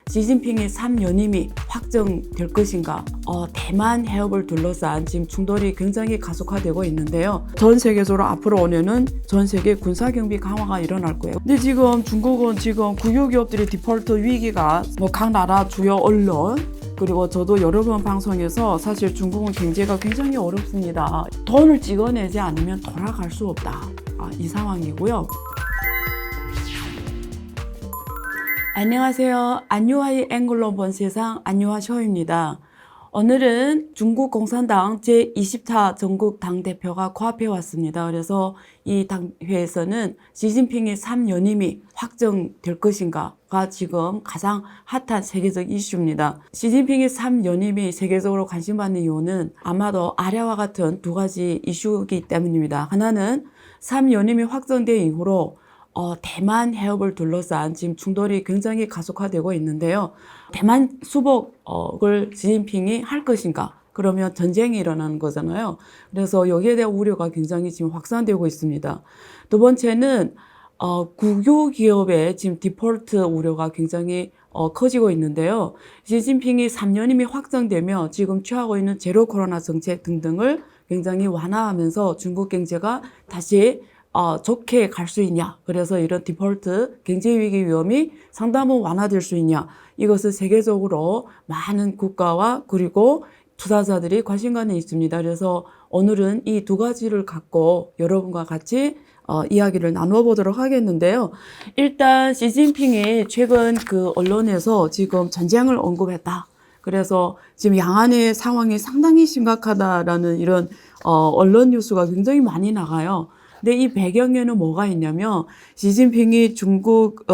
시진핑의 3연임이 확정될 것인가? 대만 해협을 둘러싼 지금 충돌이 굉장히 가속화되고 있는데요. 전 세계적으로 앞으로 5년은 전 세계 군사경비 강화가 일어날 거예요. 근데 지금 중국은 지금 국유기업들의 디폴트 위기가 각 나라 주요 언론 그리고 저도 여러 번 방송에서 사실 중국은 경제가 굉장히 어렵습니다. 돈을 찍어내지 않으면 돌아갈 수 없다. 이 상황이고요. 안녕하세요. 안유아의 앵글로 본 세상 안유아 쇼입니다. 오늘은 중국 공산당 제20차 전국 당대표가 코앞에 왔습니다. 그래서 이 당회에서는 시진핑의 3연임이 확정될 것인가가 지금 가장 핫한 세계적 이슈입니다. 시진핑의 3연임이 세계적으로 관심받는 이유는 아마도 아래와 같은 두 가지 이슈이기 때문입니다. 하나는 3연임이 확정된 이후로 대만 해협을 둘러싼 지금 충돌이 굉장히 가속화되고 있는데요. 대만 수복을 시진핑이 할 것인가? 그러면 전쟁이 일어나는 거잖아요. 그래서 여기에 대한 우려가 굉장히 지금 확산되고 있습니다. 두 번째는 국유 기업의 지금 디폴트 우려가 굉장히 커지고 있는데요. 시진핑이 3년임이 확정되며 지금 취하고 있는 제로 코로나 정책 등등을 굉장히 완화하면서 중국 경제가 다시 좋게 갈 수 있냐. 그래서 이런 디폴트 경제위기 위험이 상당히 완화될 수 있냐. 이것을 세계적으로 많은 국가와 그리고 투자자들이 관심가는 있습니다. 그래서 오늘은 이 두 가지를 갖고 여러분과 같이 이야기를 나눠보도록 하겠는데요. 일단 시진핑이 최근 그 언론에서 지금 전쟁을 언급했다. 그래서 지금 양안의 상황이 상당히 심각하다라는 이런 언론 뉴스가 굉장히 많이 나가요. 근데 이 배경에는 뭐가 있냐면 시진핑이 중국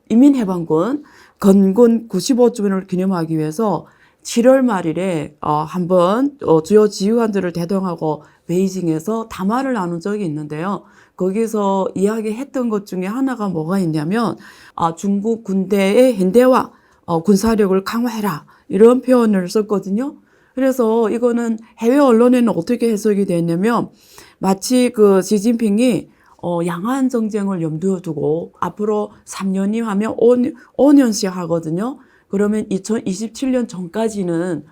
인민해방군 건군 95주년을 기념하기 위해서 7월 말일에 한번 주요 지휘관들을 대동하고 베이징에서 담화를 나눈 적이 있는데요. 거기서 이야기했던 것 중에 하나가 뭐가 있냐면 중국 군대의 현대화, 군사력을 강화해라 이런 표현을 썼거든요. 그래서 이거는 해외 언론에는 어떻게 해석이 됐냐면 마치 그 시진핑이 양안 정쟁을 염두에 두고 앞으로 3년이 하면 5년씩 하거든요. 그러면 2027년 전까지는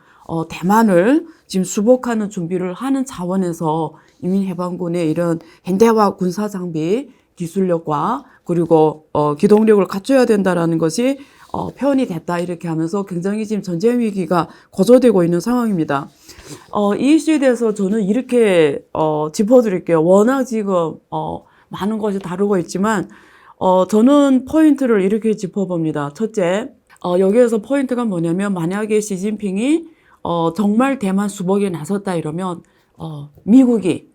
대만을 지금 수복하는 준비를 하는 차원에서 인민해방군의 이런 현대화 군사 장비 기술력과 그리고 기동력을 갖춰야 된다라는 것이 표현이 됐다 이렇게 하면서 굉장히 지금 전쟁 위기가 고조되고 있는 상황입니다. 이 이슈에 대해서 저는 이렇게 짚어드릴게요. 워낙 지금 많은 것이 다루고 있지만 저는 포인트를 이렇게 짚어봅니다. 첫째, 여기에서 포인트가 뭐냐면 만약에 시진핑이 정말 대만 수복에 나섰다 이러면 미국이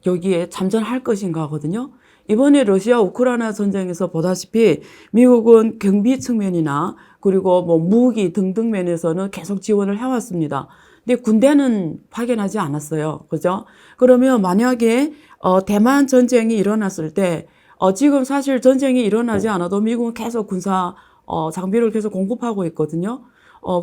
여기에 참전할 것인가 하거든요. 이번에 러시아 우크라이나 전쟁에서 보다시피 미국은 경비 측면이나 그리고 뭐 무기 등등 면에서는 계속 지원을 해왔습니다. 근데 군대는 파견하지 않았어요. 그죠? 그러면 만약에 대만 전쟁이 일어났을 때 지금 사실 전쟁이 일어나지 않아도 미국은 계속 군사 장비를 계속 공급하고 있거든요.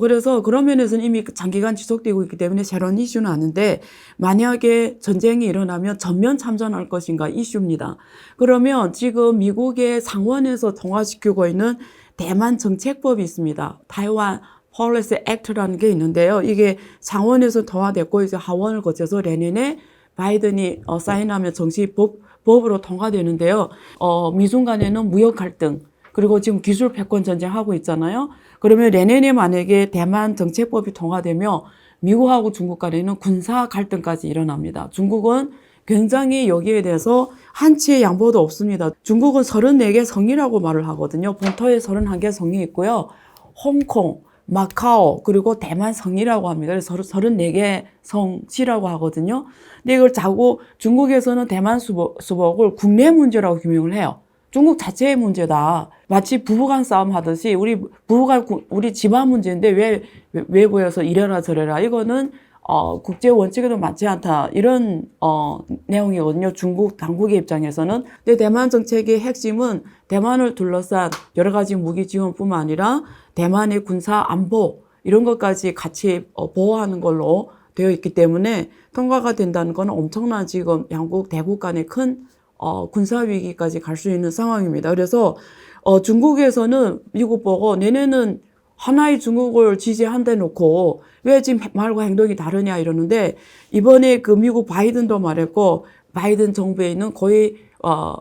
그래서 그런 면에서는 이미 장기간 지속되고 있기 때문에 새로운 이슈는 아닌데 만약에 전쟁이 일어나면 전면 참전할 것인가 이슈입니다. 그러면 지금 미국의 상원에서 통과시키고 있는 대만 정책법이 있습니다. 타이완 Policy Act라는 게 있는데요. 이게 상원에서 통과됐고 이제 하원을 거쳐서 내년에 바이든이 사인하면 정식 법으로 통과되는데요. 미중 간에는 무역 갈등 그리고 지금 기술 패권 전쟁하고 있잖아요. 그러면 내년에 만약에 대만 정책법이 통과되면 미국하고 중국 간에는 군사 갈등까지 일어납니다. 중국은 굉장히 여기에 대해서 한치의 양보도 없습니다. 중국은 34개 성이라고 말을 하거든요. 본토에 31개 성이 있고요. 홍콩, 마카오, 그리고 대만 성이라고 합니다. 그래서 34개 성시라고 하거든요. 근데 이걸 자꾸 중국에서는 대만 수복을 국내 문제라고 규명을 해요. 중국 자체의 문제다. 마치 부부간 싸움 하듯이 우리 집안 문제인데 왜 외부에서 이래라 저래라. 이거는 국제 원칙에도 맞지 않다. 이런 내용이거든요. 중국 당국의 입장에서는. 근데 대만 정책의 핵심은 대만을 둘러싼 여러 가지 무기 지원뿐만 아니라 대만의 군사 안보 이런 것까지 같이 보호하는 걸로 되어 있기 때문에 통과가 된다는 건 엄청난 지금 양국 대국 간의 큰 군사 위기까지 갈 수 있는 상황입니다. 그래서 중국에서는 미국 보고 내내는 하나의 중국을 지지한다 놓고 왜 지금 말과 행동이 다르냐 이러는데, 이번에 그 미국 바이든도 말했고 바이든 정부에 있는 거의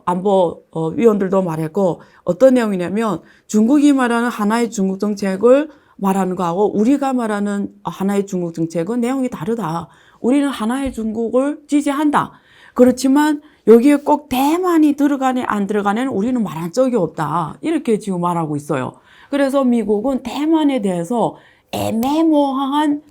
안보 위원들도 말했고, 어떤 내용이냐면 중국이 말하는 하나의 중국 정책을 말하는 거하고 우리가 말하는 하나의 중국 정책은 내용이 다르다. 우리는 하나의 중국을 지지한다. 그렇지만 여기에 꼭 대만이 들어가네 안 들어가네는 우리는 말한 적이 없다. 이렇게 지금 말하고 있어요. 그래서 미국은 대만에 대해서 애매모호한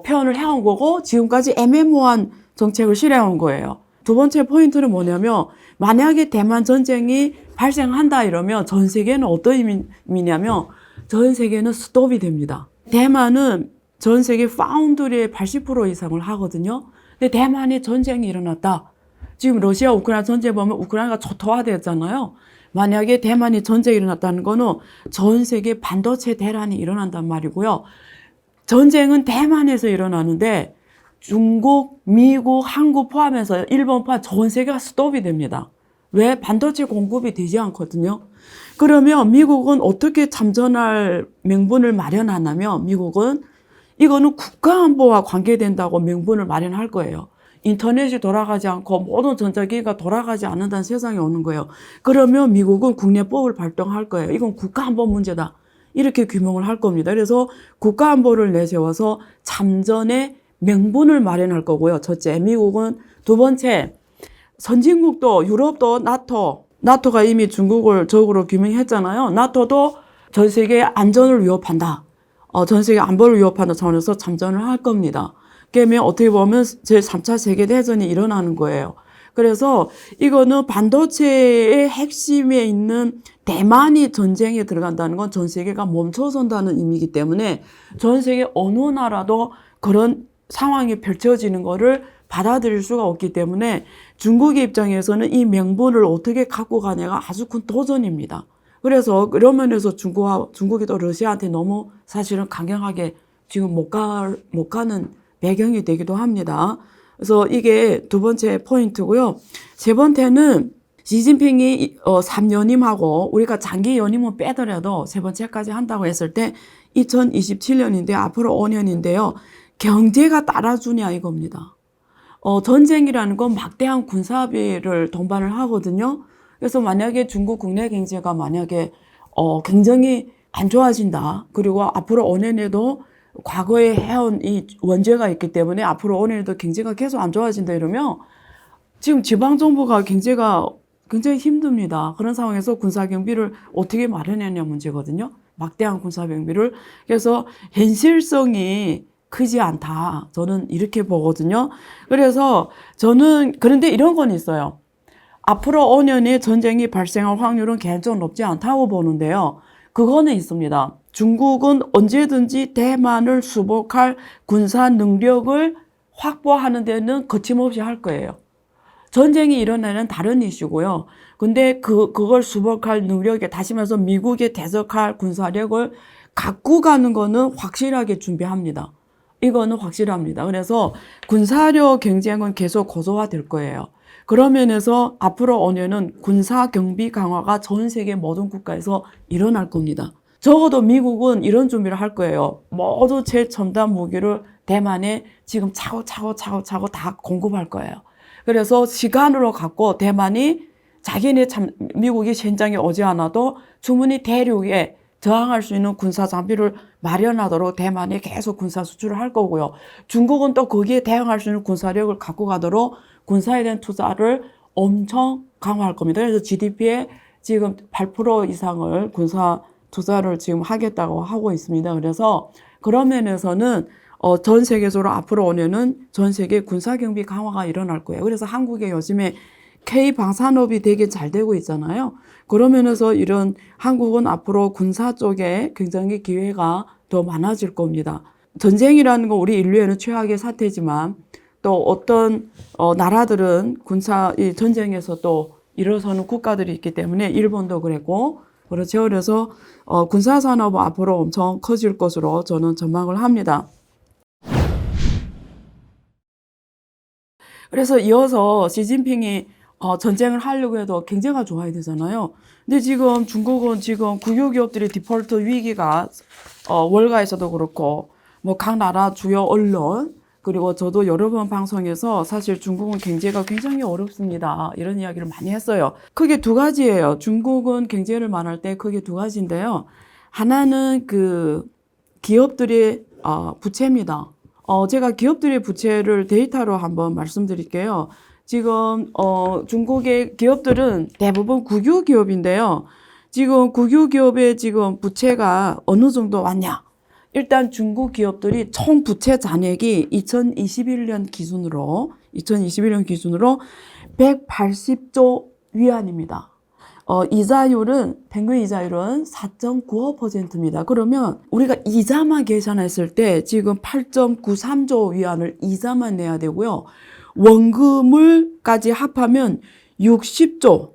표현을 해온 거고, 지금까지 애매모호한 정책을 실행한 거예요. 두 번째 포인트는 뭐냐면, 만약에 대만 전쟁이 발생한다 이러면 전 세계는 어떤 의미냐면 전 세계는 스톱이 됩니다. 대만은 전 세계 파운드리의 80% 이상을 하거든요. 근데 대만에 전쟁이 일어났다. 지금 러시아 우크라이나 전쟁 보면 우크라이나가 초토화되었잖아요. 만약에 대만이 전쟁이 일어났다는 거는 전 세계 반도체 대란이 일어난단 말이고요. 전쟁은 대만에서 일어나는데 중국, 미국, 한국 포함해서 일본 포함 전 세계가 스톱이 됩니다. 왜? 반도체 공급이 되지 않거든요. 그러면 미국은 어떻게 참전할 명분을 마련하냐면, 미국은 이거는 국가안보와 관계된다고 명분을 마련할 거예요. 인터넷이 돌아가지 않고 모든 전자기기가 돌아가지 않는다는 세상이 오는 거예요. 그러면 미국은 국내법을 발동할 거예요. 이건 국가안보 문제다. 이렇게 규명을 할 겁니다. 그래서 국가안보를 내세워서 참전의 명분을 마련할 거고요. 첫째, 미국은. 두 번째, 선진국도 유럽도 나토가 이미 중국을 적으로 규명했잖아요. 나토도 전 세계 안전을 위협한다. 전 세계 안보를 위협한다 차원에서 참전을 할 겁니다. 그러면 어떻게 보면 제3차 세계대전이 일어나는 거예요. 그래서 이거는 반도체의 핵심에 있는 대만이 전쟁에 들어간다는 건 전 세계가 멈춰선다는 의미이기 때문에 전 세계 어느 나라도 그런 상황이 펼쳐지는 거를 받아들일 수가 없기 때문에 중국의 입장에서는 이 명분을 어떻게 갖고 가냐가 아주 큰 도전입니다. 그래서 그런 면에서 중국이 또 러시아한테 너무 사실은 강경하게 지금 못 가는 배경이 되기도 합니다. 그래서 이게 두 번째 포인트고요. 세 번째는 시진핑이 3연임하고 우리가 장기 연임은 빼더라도 세 번째까지 한다고 했을 때 2027년인데 앞으로 5년인데요. 경제가 따라주냐 이겁니다. 전쟁이라는 건 막대한 군사비를 동반을 하거든요. 그래서 만약에 중국 국내 경제가 만약에 굉장히 안 좋아진다. 그리고 앞으로 5년에도 과거에 해온 이 원죄가 있기 때문에 앞으로 5년에도 경제가 계속 안 좋아진다 이러면 지금 지방정부가 경제가 굉장히 힘듭니다. 그런 상황에서 군사경비를 어떻게 마련하냐 문제거든요. 막대한 군사경비를. 그래서 현실성이 크지 않다. 저는 이렇게 보거든요. 그래서 저는 그런데 이런 건 있어요. 앞으로 5년에 전쟁이 발생할 확률은 개인적으로 높지 않다고 보는데요. 그거는 있습니다. 중국은 언제든지 대만을 수복할 군사 능력을 확보하는 데는 거침없이 할 거예요. 전쟁이 일어나는 다른 이슈고요. 근데 그걸 수복할 능력에, 다시 말해서 미국에 대적할 군사력을 갖고 가는 거는 확실하게 준비합니다. 이거는 확실합니다. 그래서 군사력 경쟁은 계속 고조화될 거예요. 그런 면에서 앞으로 5년은 군사 경비 강화가 전 세계 모든 국가에서 일어날 겁니다. 적어도 미국은 이런 준비를 할 거예요. 모두 최첨단 무기를 대만에 지금 차고 다 공급할 거예요. 그래서 시간으로 갖고 대만이 미국이 현장에 오지 않아도 충분히 대륙에 저항할 수 있는 군사 장비를 마련하도록 대만에 계속 군사 수출을 할 거고요. 중국은 또 거기에 대응할 수 있는 군사력을 갖고 가도록 군사에 대한 투자를 엄청 강화할 겁니다. 그래서 GDP의 지금 8% 이상을 군사 투자를 지금 하겠다고 하고 있습니다. 그래서 그런 면에서는 전 세계적으로 앞으로 5년은 전 세계 군사경비 강화가 일어날 거예요. 그래서 한국에 요즘에 K-방산업이 되게 잘 되고 있잖아요. 그런 면에서 이런 한국은 앞으로 군사 쪽에 굉장히 기회가 더 많아질 겁니다. 전쟁이라는 건 우리 인류에는 최악의 사태지만 또 어떤 나라들은 이 전쟁에서 또 일어서는 국가들이 있기 때문에 일본도 그랬고 그렇죠. 그래서 군사산업은 앞으로 엄청 커질 것으로 저는 전망을 합니다. 그래서 이어서 시진핑이 전쟁을 하려고 해도 경제가 좋아야 되잖아요. 근데 지금 중국은 지금 국유기업들의 디폴트 위기가 월가에서도 그렇고 뭐 각 나라 주요 언론 그리고 저도 여러 번 방송에서 사실 중국은 경제가 굉장히 어렵습니다. 이런 이야기를 많이 했어요. 크게 두 가지예요. 중국은 경제를 말할 때 크게 두 가지인데요. 하나는 그 기업들의 부채입니다. 제가 기업들의 부채를 데이터로 한번 말씀드릴게요. 지금 중국의 기업들은 대부분 국유 기업인데요. 지금 국유 기업의 지금 부채가 어느 정도 왔냐? 일단 중국 기업들이 총 부채 잔액이 2021년 기준으로 180조 위안입니다. 이자율은 평균 이자율은 4.95%입니다. 그러면 우리가 이자만 계산했을 때 지금 8.93조 위안을 이자만 내야 되고요. 원금을까지 합하면 60조,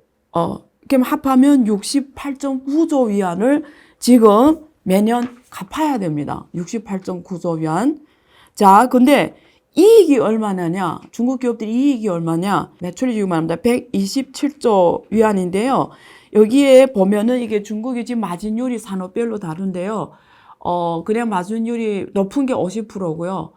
그럼 합하면 68.9조 위안을 지금 매년 갚아야 됩니다. 68.9조 위안. 자, 근데 이익이 얼마냐냐? 중국 기업들이 이익이 얼마냐? 매출이 지금 말합니다. 127조 위안인데요. 여기에 보면은 이게 중국이 지금 마진율이 산업별로 다른데요. 그냥 마진율이 높은 게 50%고요.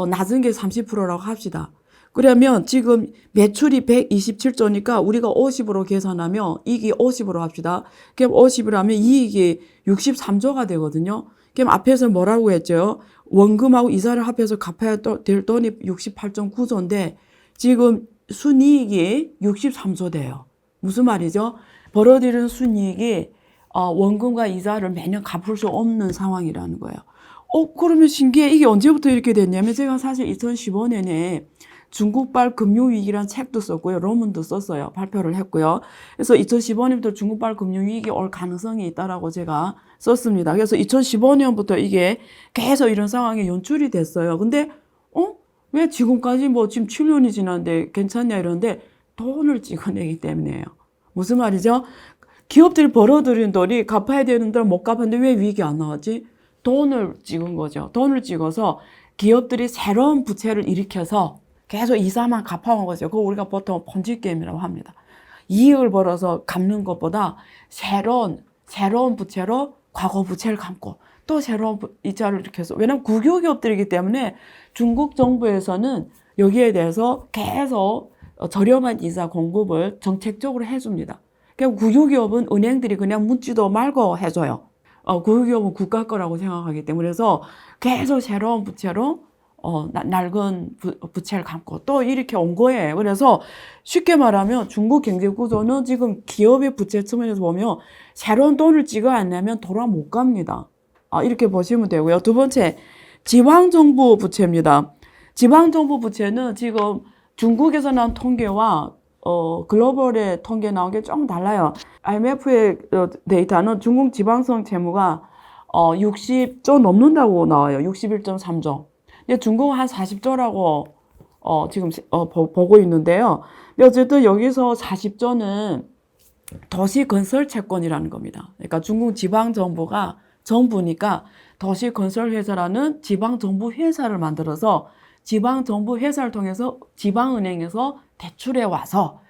낮은 게 30%라고 합시다. 그러면 지금 매출이 127조니까 우리가 50으로 계산하면 이익이 50으로 합시다. 그럼 50으로 하면 이익이 63조가 되거든요. 그럼 앞에서 뭐라고 했죠? 원금하고 이자를 합해서 갚아야 될 돈이 68.9조인데 지금 순이익이 63조 돼요. 무슨 말이죠? 벌어들이는 순이익이 원금과 이자를 매년 갚을 수 없는 상황이라는 거예요. 그러면 신기해. 이게 언제부터 이렇게 됐냐면 제가 사실 2015년에 중국발 금융위기라는 책도 썼고요.論文도 썼어요. 발표를 했고요. 그래서 2015년부터 중국발 금융위기 올 가능성이 있다라고 제가 썼습니다. 그래서 2015년부터 이게 계속 이런 상황이 연출이 됐어요. 근데, 왜 지금까지 뭐 지금 7년이 지났는데 괜찮냐 이러는데 돈을 찍어내기 때문이에요. 무슨 말이죠? 기업들이 벌어들인 돈이 갚아야 되는 돈 못 갚았는데 왜 위기 안 나왔지? 돈을 찍은 거죠. 돈을 찍어서 기업들이 새로운 부채를 일으켜서 계속 이자만 갚아온 거죠. 그거 우리가 보통 폰지 게임이라고 합니다. 이익을 벌어서 갚는 것보다 새로운 부채로 과거 부채를 갚고 또 새로운 이자를 이렇게 해서 왜냐하면 국유기업들이기 때문에 중국 정부에서는 여기에 대해서 계속 저렴한 이자 공급을 정책적으로 해줍니다. 그러니까 국유기업은 은행들이 그냥 묻지도 말고 해줘요. 국유기업은 국가 거라고 생각하기 때문에 그래서 계속 새로운 부채로 낡은 부채를 갚고 또 이렇게 온 거예요. 그래서 쉽게 말하면 중국 경제 구조는 지금 기업의 부채 측면에서 보면 새로운 돈을 찍어 안 내면 돌아 못 갑니다. 이렇게 보시면 되고요. 두 번째, 지방정부 부채입니다. 지방정부 부채는 지금 중국에서 나온 통계와 글로벌의 통계 나온 게 조금 달라요. IMF의 데이터는 중국 지방성 채무가 60조 넘는다고 나와요. 61.3조. 근데 중국은 한 40조라고 지금 보고 있는데요. 근데 어쨌든 여기서 40조는 도시건설 채권이라는 겁니다. 그러니까 중국 지방정부가 정부니까 도시건설회사라는 지방정부 회사를 만들어서 지방정부 회사를 통해서 지방은행에서 대출해 와서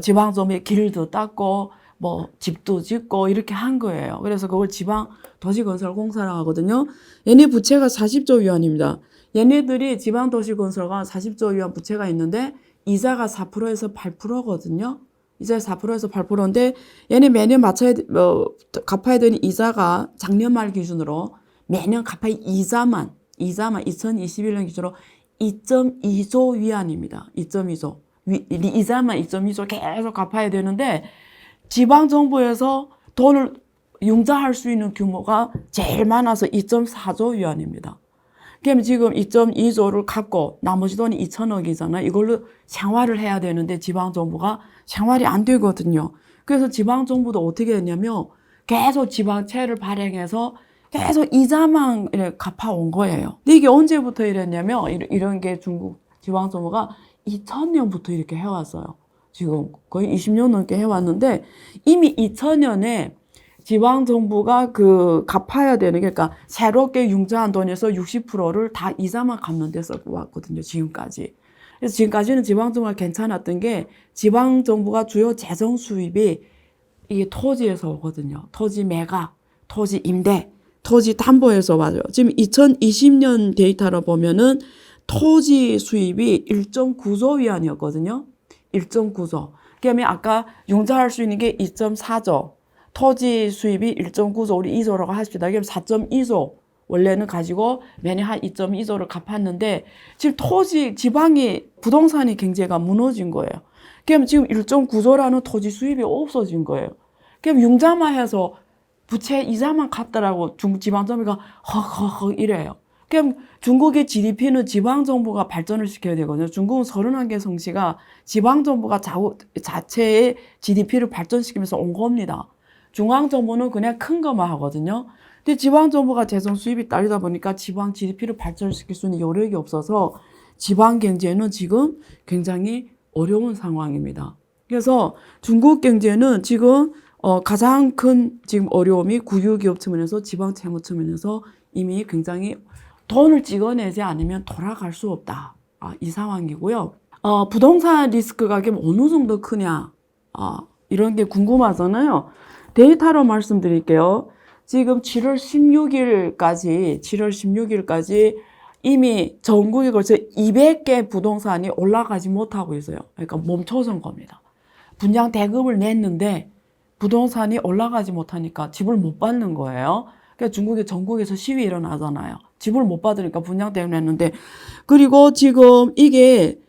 지방정부의 길도 닦고 뭐 집도 짓고 이렇게 한 거예요. 그래서 그걸 지방 도시건설공사라고 하거든요. 얘네 부채가 40조 위안입니다. 얘네들이 지방도시건설과 40조 위안 부채가 있는데 이자가 4%에서 8%거든요. 이자 4%에서 8%인데 얘네 매년 갚아야 되는 이자가 작년 말 기준으로 매년 갚아야 이자만 2021년 기준으로 2.2조 위안입니다. 2.2조. 이자만 2.2조 계속 갚아야 되는데 지방정부에서 돈을 융자할 수 있는 규모가 제일 많아서 2.4조 위안입니다. 그럼 지금 2.2조를 갚고 나머지 돈이 2천억이잖아요. 이걸로 생활을 해야 되는데 지방정부가 생활이 안 되거든요. 그래서 지방정부도 어떻게 했냐면 계속 지방채를 발행해서 계속 이자만 갚아온 거예요. 근데 이게 언제부터 이랬냐면 이런 게 중국 지방정부가 2000년부터 이렇게 해왔어요. 지금 거의 20년 넘게 해왔는데 이미 2000년에 지방정부가 갚아야 되는 게, 그러니까 새롭게 융자한 돈에서 60%를 다 이자만 갚는 데 쓰고 왔거든요, 지금까지. 그래서 지금까지는 지방정부가 괜찮았던 게 지방정부가 주요 재정 수입이 이게 토지에서 오거든요. 토지 매각, 토지 임대, 토지 담보에서 와요. 지금 2020년 데이터로 보면은 토지 수입이 1.9조 위안이었거든요. 1.9조. 그러면 아까 융자할 수 있는 게 2.4조. 토지 수입이 1.9조, 우리 2조라고 하십시다. 그럼 4.2조. 원래는 가지고 매년 한 2.2조를 갚았는데 지금 지방이 부동산이 경제가 무너진 거예요. 그럼 지금 1.9조라는 토지 수입이 없어진 거예요. 그럼 융자만 해서 부채 이자만 갚더라고 지방정부가 헉헉헉 이래요. 그럼 중국의 GDP는 지방정부가 발전을 시켜야 되거든요. 중국은 31개 성시가 지방정부가 자체의 GDP를 발전시키면서 온 겁니다. 중앙정부는 그냥 큰 것만 하거든요. 근데 지방정부가 재정 수입이 딸리다 보니까 지방 GDP를 발전시킬 수 있는 여력이 없어서 지방 경제는 지금 굉장히 어려운 상황입니다. 그래서 중국 경제는 지금 가장 큰 지금 어려움이 국유기업 측면에서 지방 채무 측면에서 이미 굉장히 돈을 찍어내지 않으면 돌아갈 수 없다. 이 상황이고요. 부동산 리스크가 어느 정도 크냐. 이런 게 궁금하잖아요. 데이터로 말씀드릴게요. 지금 7월 16일까지 이미 전국에 걸쳐 200개 부동산이 올라가지 못하고 있어요. 그러니까 멈춰선 겁니다. 분양 대금을 냈는데 부동산이 올라가지 못하니까 집을 못 받는 거예요. 그러니까 중국이 전국에서 시위 일어나잖아요. 집을 못 받으니까 분양 대금 냈는데, 그리고 지금 이게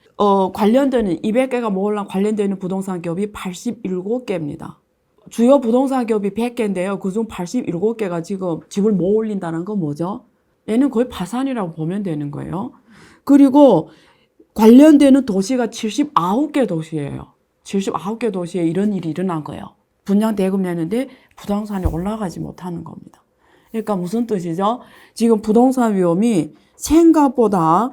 관련되는 200개가 모으려면 관련되는 부동산 기업이 87개입니다. 주요 부동산 기업이 100개인데요. 그중 87개가 지금 집을 못 올린다는 건 뭐죠? 얘는 거의 파산이라고 보면 되는 거예요. 그리고 관련되는 도시가 79개 도시예요. 79개 도시에 이런 일이 일어난 거예요. 분양 대금 내는데 부동산이 올라가지 못하는 겁니다. 그러니까 무슨 뜻이죠? 지금 부동산 위험이 생각보다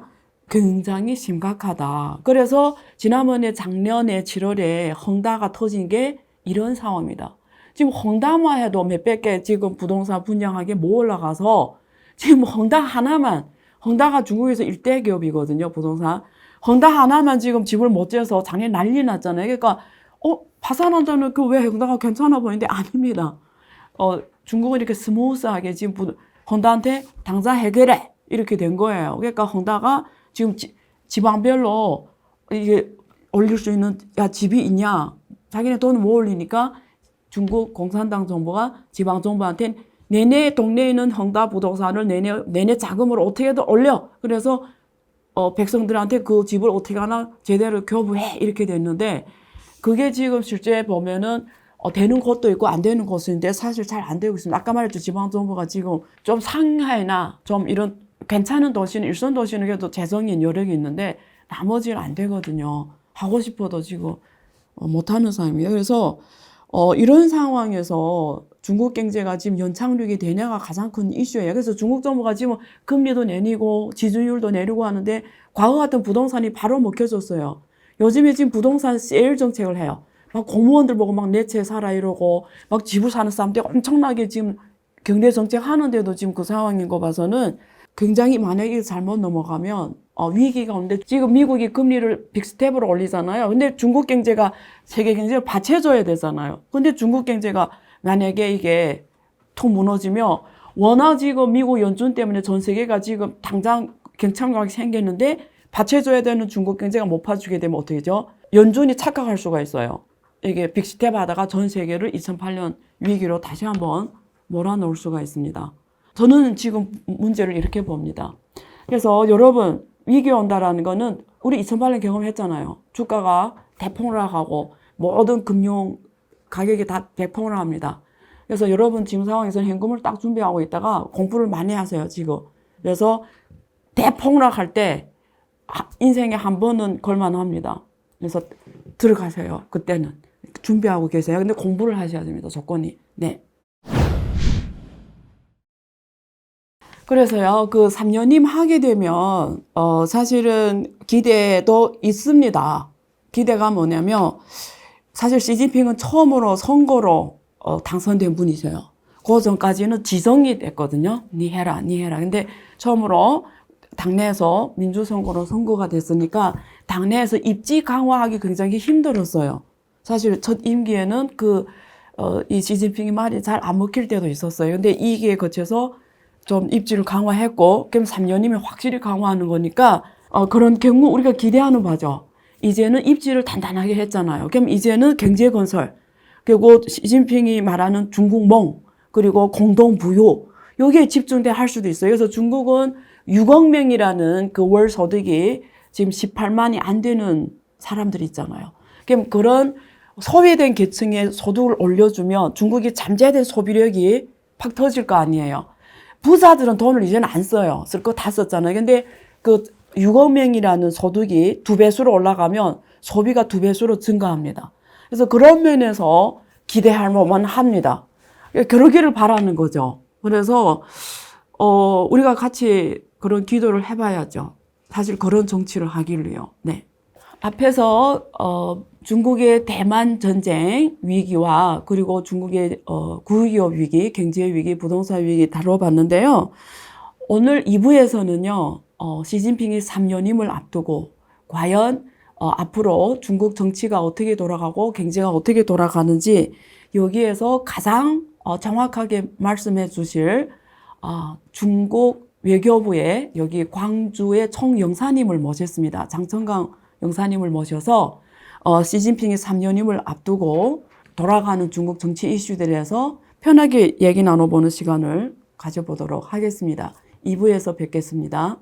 굉장히 심각하다. 그래서 지난번에 작년에 7월에 헝다가 터진 게 이런 상황입니다. 지금 헝다만 해도 몇백 개 지금 부동산 분양하게 못 올라가서 지금 헝다가 중국에서 1대 기업이거든요, 부동산. 헝다 하나만 지금 집을 못 지어서 작년 난리 났잖아요. 그러니까, 파산한다는 왜 헝다가 괜찮아 보이는데 아닙니다. 중국은 이렇게 스무스하게 지금 헝다한테 당장 해결해. 이렇게 된 거예요. 그러니까 헝다가 지금 지방별로 이게 올릴 수 있는, 집이 있냐. 자기네 돈을 못 올리니까 중국 공산당 정부가 지방 정부한테 내내 동네에 있는 헝다 부동산을 내내 자금으로 어떻게든 올려. 그래서 백성들한테 그 집을 어떻게 하나 제대로 교부해. 이렇게 됐는데 그게 지금 실제 보면은 되는 곳도 있고 안 되는 곳도 있는데 사실 잘 안 되고 있습니다. 아까 말했죠. 지방 정부가 지금 좀 상하이나 좀 이런 괜찮은 도시는 일선 도시는 그래도 재정인 여력이 있는데 나머지는 안 되거든요. 하고 싶어도 지금 못하는 상황입니다. 그래서 이런 상황에서 중국 경제가 지금 연착륙이 되냐가 가장 큰 이슈예요. 그래서 중국 정부가 지금 금리도 내리고 지주율도 내리고 하는데 과거 같은 부동산이 바로 먹혀졌어요. 요즘에 지금 부동산 세일 정책을 해요. 막 공무원들 보고 막 내 채 사라 이러고 막 집을 사는 사람들이 엄청나게 지금 경제 정책 하는데도 지금 그 상황인 거 봐서는 굉장히 만약에 잘못 넘어가면 위기가 오는데 지금 미국이 금리를 빅스텝으로 올리잖아요. 근데 중국 경제가 세계 경제를 받쳐줘야 되잖아요. 근데 중국 경제가 만약에 이게 툭 무너지면 워낙 지금 미국 연준 때문에 전 세계가 지금 당장 경착륙이 생겼는데 받쳐줘야 되는 중국 경제가 못 봐주게 되면 어떻게 되죠? 연준이 착각할 수가 있어요. 이게 빅스텝 하다가 전 세계를 2008년 위기로 다시 한번 몰아넣을 수가 있습니다. 저는 지금 문제를 이렇게 봅니다. 그래서 여러분 위기 온다라는 거는 우리 2008년 경험했잖아요. 주가가 대폭락하고 모든 금융 가격이 다 대폭락합니다. 그래서 여러분 지금 상황에서는 현금을 딱 준비하고 있다가 공부를 많이 하세요, 지금. 그래서 대폭락할 때 인생에 한 번은 걸만합니다. 그래서 들어가세요, 그때는. 준비하고 계세요. 근데 공부를 하셔야 됩니다, 조건이. 네. 그래서요, 그 3년임 하게 되면, 사실은 기대도 있습니다. 기대가 뭐냐면, 사실 시진핑은 처음으로 선거로, 당선된 분이세요. 그 전까지는 지정이 됐거든요. 니 해라. 근데 처음으로 당내에서 민주선거로 선거가 됐으니까 당내에서 입지 강화하기 굉장히 힘들었어요. 사실 첫 임기에는 이 시진핑이 말이 잘 안 먹힐 때도 있었어요. 근데 2기에 거쳐서 좀 입지를 강화했고, 그럼 3년이면 확실히 강화하는 거니까, 그런 경우 우리가 기대하는 바죠. 이제는 입지를 단단하게 했잖아요. 그럼 이제는 경제 건설, 그리고 시진핑이 말하는 중국몽, 그리고 공동부유, 여기에 집중돼 할 수도 있어요. 그래서 중국은 6억 명이라는 그 월 소득이 지금 18만이 안 되는 사람들이 있잖아요. 그럼 그런 소외된 계층의 소득을 올려주면 중국이 잠재된 소비력이 팍 터질 거 아니에요. 부자들은 돈을 이제는 안 써요. 쓸 거 다 썼잖아요. 근데 그 6억 명이라는 소득이 2배수로 올라가면 소비가 2배수로 증가합니다. 그래서 그런 면에서 기대할 만은 합니다. 그러기를 바라는 거죠. 그래서 우리가 같이 그런 기도를 해봐야죠. 사실 그런 정치를 하길래요. 네. 앞에서 중국의 대만 전쟁 위기와 그리고 중국의 구기업 위기, 경제 위기, 부동산 위기 다뤄봤는데요. 오늘 2부에서는요. 시진핑이 3년임을 앞두고 과연 앞으로 중국 정치가 어떻게 돌아가고 경제가 어떻게 돌아가는지 여기에서 가장 정확하게 말씀해 주실 중국 외교부의 여기 광주의 총영사님을 모셨습니다. 장천강 영사님을 모셔서 시진핑이 3년임을 앞두고 돌아가는 중국 정치 이슈들에 대해서 편하게 얘기 나눠보는 시간을 가져보도록 하겠습니다. 2부에서 뵙겠습니다.